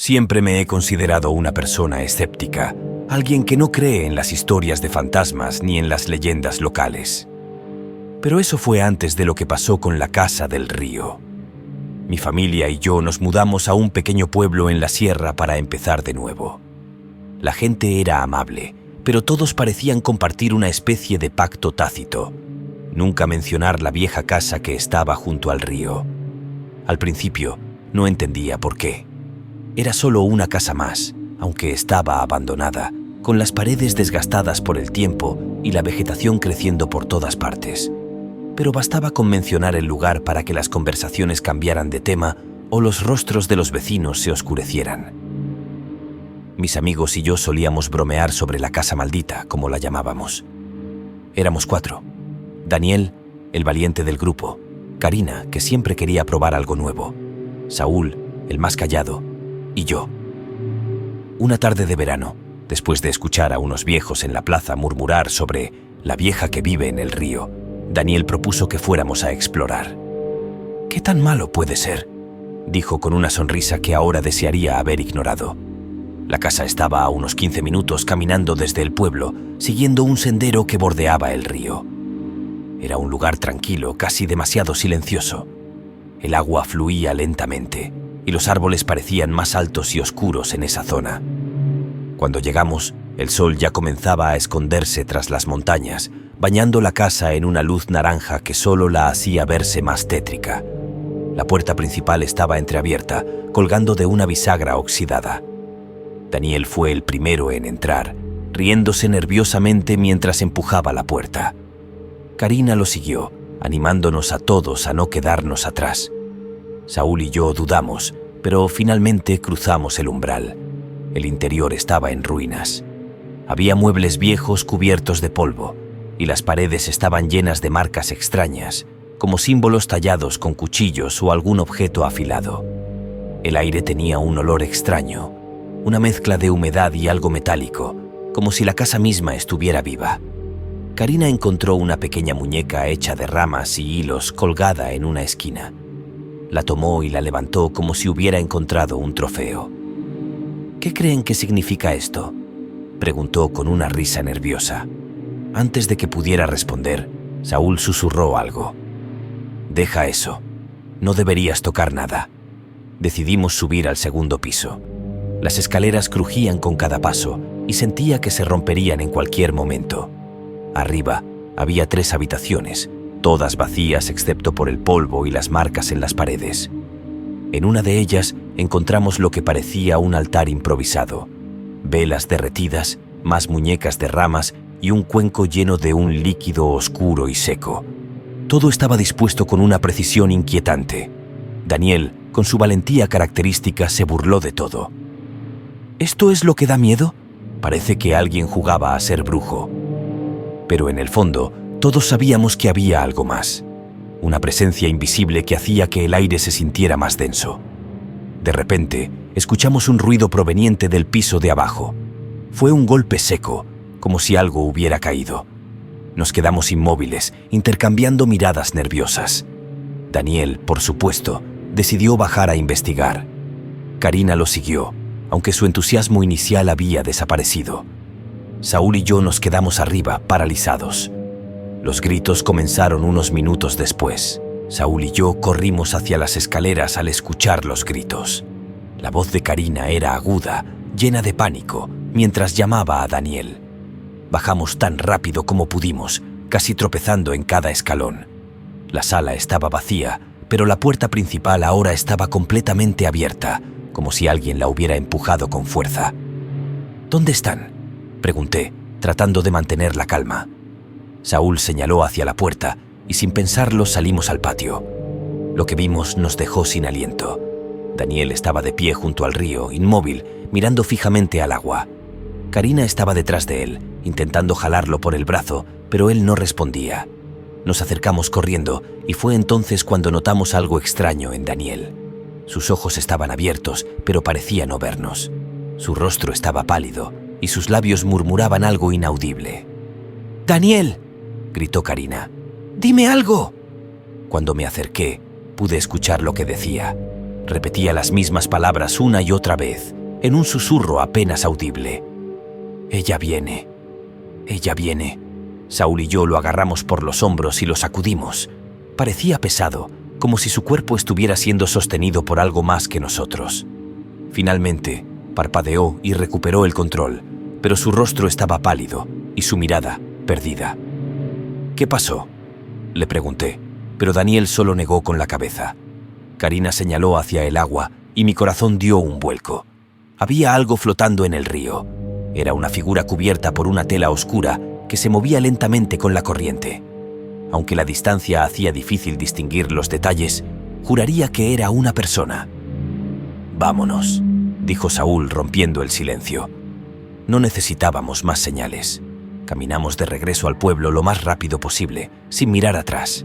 Siempre me he considerado una persona escéptica, alguien que no cree en las historias de fantasmas ni en las leyendas locales. Pero eso fue antes de lo que pasó con la Casa del Río. Mi familia y yo nos mudamos a un pequeño pueblo en la sierra para empezar de nuevo. La gente era amable, pero todos parecían compartir una especie de pacto tácito. Nunca mencionar la vieja casa que estaba junto al río. Al principio, no entendía por qué. Era solo una casa más, aunque estaba abandonada, con las paredes desgastadas por el tiempo y la vegetación creciendo por todas partes. Pero bastaba con mencionar el lugar para que las conversaciones cambiaran de tema o los rostros de los vecinos se oscurecieran. Mis amigos y yo solíamos bromear sobre la casa maldita, como la llamábamos. Éramos 4. Daniel, el valiente del grupo, Karina, que siempre quería probar algo nuevo, Saúl, el más callado, y yo. Una tarde de verano, después de escuchar a unos viejos en la plaza murmurar sobre la vieja que vive en el río, Daniel propuso que fuéramos a explorar. «¿Qué tan malo puede ser?», dijo con una sonrisa que ahora desearía haber ignorado. La casa estaba a unos 15 minutos caminando desde el pueblo, siguiendo un sendero que bordeaba el río. Era un lugar tranquilo, casi demasiado silencioso. El agua fluía lentamente y los árboles parecían más altos y oscuros en esa zona. Cuando llegamos, el sol ya comenzaba a esconderse tras las montañas, bañando la casa en una luz naranja que solo la hacía verse más tétrica. La puerta principal estaba entreabierta, colgando de una bisagra oxidada. Daniel fue el primero en entrar, riéndose nerviosamente mientras empujaba la puerta. Karina lo siguió, animándonos a todos a no quedarnos atrás. Saúl y yo dudamos, pero finalmente cruzamos el umbral. El interior estaba en ruinas. Había muebles viejos cubiertos de polvo, y las paredes estaban llenas de marcas extrañas, como símbolos tallados con cuchillos o algún objeto afilado. El aire tenía un olor extraño, una mezcla de humedad y algo metálico, como si la casa misma estuviera viva. Karina encontró una pequeña muñeca hecha de ramas y hilos colgada en una esquina. La tomó y la levantó como si hubiera encontrado un trofeo. «¿Qué creen que significa esto?», preguntó con una risa nerviosa. Antes de que pudiera responder, Saúl susurró algo. «Deja eso. No deberías tocar nada». Decidimos subir al segundo piso. Las escaleras crujían con cada paso y sentía que se romperían en cualquier momento. Arriba había 3 habitaciones, todas vacías excepto por el polvo y las marcas en las paredes. En una de ellas encontramos lo que parecía un altar improvisado. Velas derretidas, más muñecas de ramas y un cuenco lleno de un líquido oscuro y seco. Todo estaba dispuesto con una precisión inquietante. Daniel, con su valentía característica, se burló de todo. «¿Esto es lo que da miedo? Parece que alguien jugaba a ser brujo». Pero en el fondo, todos sabíamos que había algo más. Una presencia invisible que hacía que el aire se sintiera más denso. De repente, escuchamos un ruido proveniente del piso de abajo. Fue un golpe seco, como si algo hubiera caído. Nos quedamos inmóviles, intercambiando miradas nerviosas. Daniel, por supuesto, decidió bajar a investigar. Karina lo siguió, aunque su entusiasmo inicial había desaparecido. Saúl y yo nos quedamos arriba, paralizados. Los gritos comenzaron unos minutos después. Saúl y yo corrimos hacia las escaleras al escuchar los gritos. La voz de Karina era aguda, llena de pánico, mientras llamaba a Daniel. Bajamos tan rápido como pudimos, casi tropezando en cada escalón. La sala estaba vacía, pero la puerta principal ahora estaba completamente abierta, como si alguien la hubiera empujado con fuerza. «¿Dónde están?», pregunté, tratando de mantener la calma. Saúl señaló hacia la puerta y sin pensarlo salimos al patio. Lo que vimos nos dejó sin aliento. Daniel estaba de pie junto al río, inmóvil, mirando fijamente al agua. Karina estaba detrás de él, intentando jalarlo por el brazo, pero él no respondía. Nos acercamos corriendo y fue entonces cuando notamos algo extraño en Daniel. Sus ojos estaban abiertos, pero parecía no vernos. Su rostro estaba pálido y sus labios murmuraban algo inaudible. «¡Daniel!», gritó Karina. «¡Dime algo!». Cuando me acerqué, pude escuchar lo que decía. Repetía las mismas palabras una y otra vez, en un susurro apenas audible. «Ella viene. Ella viene». Saúl y yo lo agarramos por los hombros y lo sacudimos. Parecía pesado, como si su cuerpo estuviera siendo sostenido por algo más que nosotros. Finalmente, parpadeó y recuperó el control, pero su rostro estaba pálido y su mirada perdida. «¿Qué pasó?», le pregunté, pero Daniel solo negó con la cabeza. Karina señaló hacia el agua y mi corazón dio un vuelco. Había algo flotando en el río. Era una figura cubierta por una tela oscura que se movía lentamente con la corriente. Aunque la distancia hacía difícil distinguir los detalles, juraría que era una persona. «Vámonos», dijo Saúl rompiendo el silencio. No necesitábamos más señales. Caminamos de regreso al pueblo lo más rápido posible, sin mirar atrás.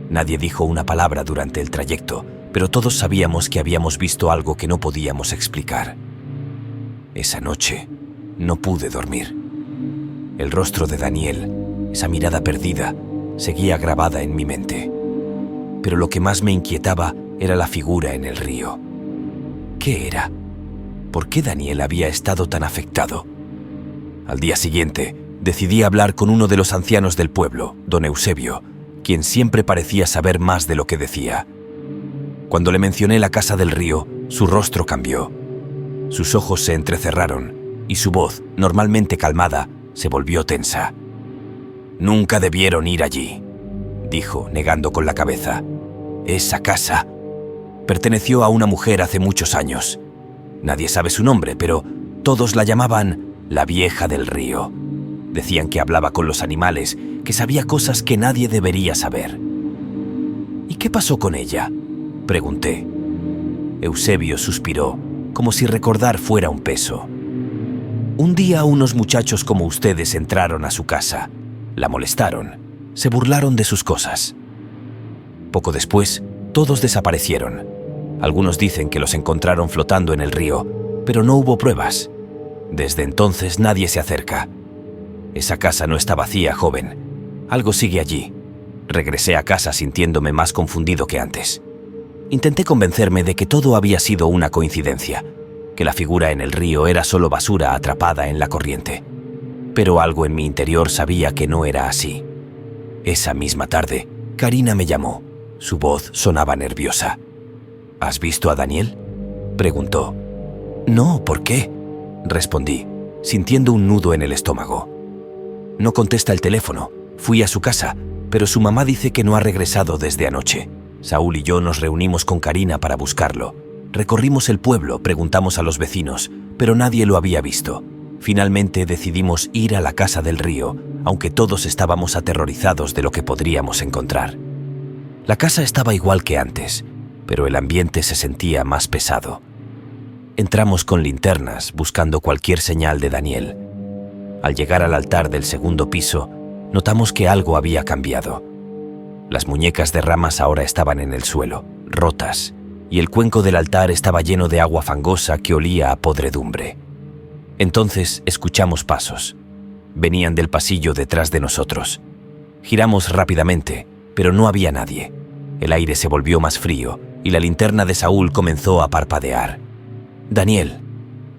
Nadie dijo una palabra durante el trayecto, pero todos sabíamos que habíamos visto algo que no podíamos explicar. Esa noche no pude dormir. El rostro de Daniel, esa mirada perdida, seguía grabada en mi mente. Pero lo que más me inquietaba era la figura en el río. ¿Qué era? ¿Por qué Daniel había estado tan afectado? Al día siguiente, decidí hablar con uno de los ancianos del pueblo, don Eusebio, quien siempre parecía saber más de lo que decía. Cuando le mencioné la casa del río, su rostro cambió. Sus ojos se entrecerraron y su voz, normalmente calmada, se volvió tensa. «Nunca debieron ir allí», dijo, negando con la cabeza. «Esa casa perteneció a una mujer hace muchos años. Nadie sabe su nombre, pero todos la llamaban la vieja del río. Decían que hablaba con los animales, que sabía cosas que nadie debería saber». «¿Y qué pasó con ella?», pregunté. Eusebio suspiró, como si recordar fuera un peso. «Un día unos muchachos como ustedes entraron a su casa. La molestaron, se burlaron de sus cosas. Poco después, todos desaparecieron. Algunos dicen que los encontraron flotando en el río, pero no hubo pruebas. Desde entonces nadie se acerca. Esa casa no está vacía, joven. Algo sigue allí». Regresé a casa sintiéndome más confundido que antes. Intenté convencerme de que todo había sido una coincidencia, que la figura en el río era solo basura atrapada en la corriente. Pero algo en mi interior sabía que no era así. Esa misma tarde, Karina me llamó. Su voz sonaba nerviosa. «¿Has visto a Daniel?», preguntó. «No, ¿por qué?», respondí, sintiendo un nudo en el estómago. «No contesta el teléfono. Fui a su casa, pero su mamá dice que no ha regresado desde anoche». Saúl y yo nos reunimos con Karina para buscarlo. Recorrimos el pueblo, preguntamos a los vecinos, pero nadie lo había visto. Finalmente decidimos ir a la casa del río, aunque todos estábamos aterrorizados de lo que podríamos encontrar. La casa estaba igual que antes, pero el ambiente se sentía más pesado. Entramos con linternas buscando cualquier señal de Daniel. Al llegar al altar del segundo piso, notamos que algo había cambiado. Las muñecas de ramas ahora estaban en el suelo, rotas, y el cuenco del altar estaba lleno de agua fangosa que olía a podredumbre. Entonces escuchamos pasos. Venían del pasillo detrás de nosotros. Giramos rápidamente, pero no había nadie. El aire se volvió más frío y la linterna de Saúl comenzó a parpadear. «Daniel»,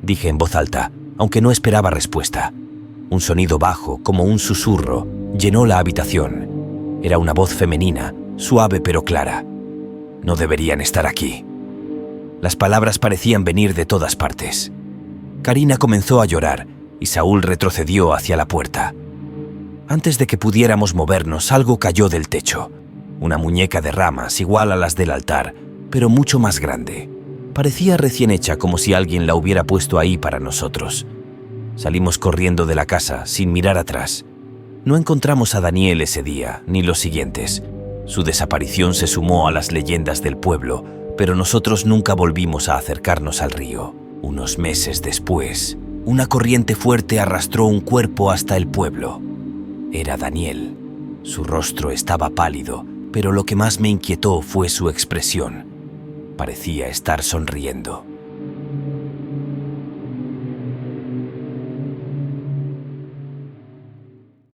dije en voz alta, aunque no esperaba respuesta. Un sonido bajo, como un susurro, llenó la habitación. Era una voz femenina, suave pero clara. «No deberían estar aquí». Las palabras parecían venir de todas partes. Karina comenzó a llorar y Saúl retrocedió hacia la puerta. Antes de que pudiéramos movernos, algo cayó del techo. Una muñeca de ramas igual a las del altar, pero mucho más grande. Parecía recién hecha, como si alguien la hubiera puesto ahí para nosotros. Salimos corriendo de la casa sin mirar atrás. No encontramos a Daniel ese día, ni los siguientes. Su desaparición se sumó a las leyendas del pueblo, pero nosotros nunca volvimos a acercarnos al río. Unos meses después, una corriente fuerte arrastró un cuerpo hasta el pueblo. Era Daniel. Su rostro estaba pálido, pero lo que más me inquietó fue su expresión. Parecía estar sonriendo.